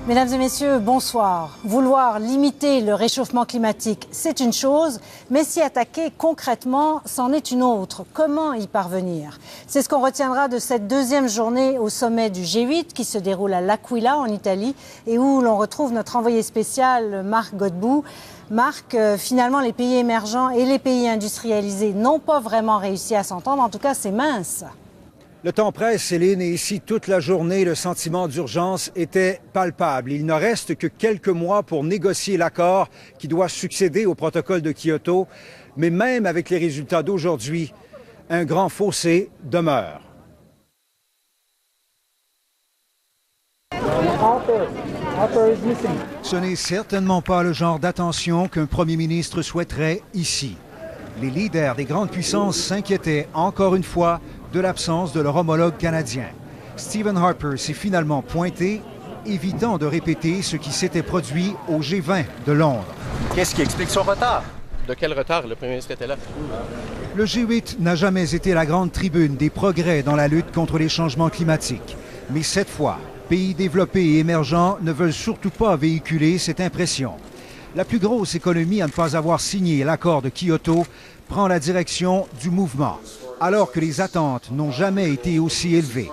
Mesdames et messieurs, bonsoir. Vouloir limiter le réchauffement climatique, c'est une chose, mais s'y attaquer concrètement, c'en est une autre. Comment y parvenir? C'est ce qu'on retiendra de cette deuxième journée au sommet du G8 qui se déroule à L'Aquila en Italie et où l'on retrouve notre envoyé spécial Marc Godbout. Marc, finalement, les pays émergents et les pays industrialisés n'ont pas vraiment réussi à s'entendre. En tout cas, c'est mince. Le temps presse, Céline, et ici, toute la journée, le sentiment d'urgence était palpable. Il ne reste que quelques mois pour négocier l'accord qui doit succéder au protocole de Kyoto. Mais même avec les résultats d'aujourd'hui, un grand fossé demeure. Ce n'est certainement pas le genre d'attention qu'un premier ministre souhaiterait ici. Les leaders des grandes puissances s'inquiétaient encore une fois de l'absence de leur homologue canadien. Stephen Harper s'est finalement pointé, évitant de répéter ce qui s'était produit au G20 de Londres. Qu'est-ce qui explique son retard? De quel retard? Le premier ministre était là. Le G8 n'a jamais été la grande tribune des progrès dans la lutte contre les changements climatiques. Mais cette fois, pays développés et émergents ne veulent surtout pas véhiculer cette impression. La plus grosse économie à ne pas avoir signé l'accord de Kyoto prend la direction du mouvement, alors que les attentes n'ont jamais été aussi élevées.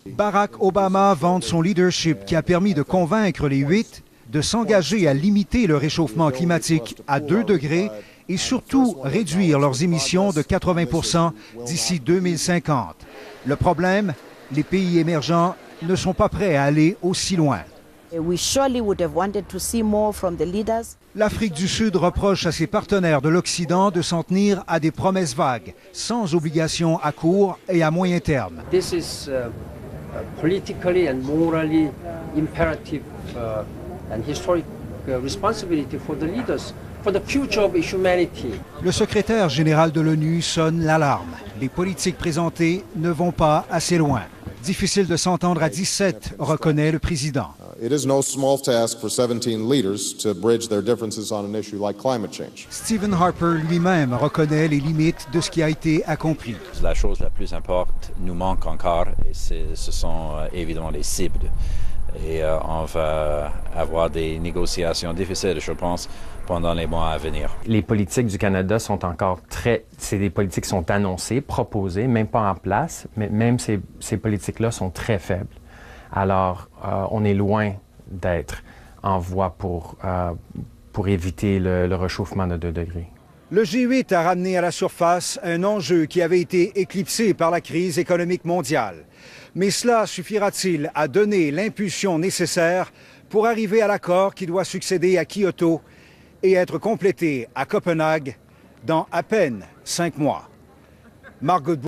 Barack Obama vante son leadership qui a permis de convaincre les 8 de s'engager à limiter le réchauffement climatique à 2 degrés et surtout réduire leurs émissions de 80% d'ici 2050. Le problème, les pays émergents ne sont pas prêts à aller aussi loin. L'Afrique du Sud reproche à ses partenaires de l'Occident de s'en tenir à des promesses vagues, sans obligation à court et à moyen terme. This is politically and morally imperative and historic responsibility for the leaders, for the future of humanity. Le secrétaire général de l'ONU sonne l'alarme. Les politiques présentées ne vont pas assez loin. Difficile de s'entendre à 17, reconnaît le président. It is no small task for 17 leaders to bridge their differences on an issue like climate change. Stephen Harper lui-même reconnaît les limites de ce qui a été accompli. La chose la plus importante nous manque encore et ce sont évidemment les cibles. Et on va avoir des négociations difficiles, je pense, pendant les mois à venir. Les politiques du Canada sont encore c'est des politiques qui sont annoncées, proposées, même pas en place, mais même ces politiques-là sont très faibles. Alors, on est loin d'être en voie pour éviter le réchauffement de 2 degrés. Le G8 a ramené à la surface un enjeu qui avait été éclipsé par la crise économique mondiale. Mais cela suffira-t-il à donner l'impulsion nécessaire pour arriver à l'accord qui doit succéder à Kyoto et être complété à Copenhague dans à peine 5 mois? Marc Godbout.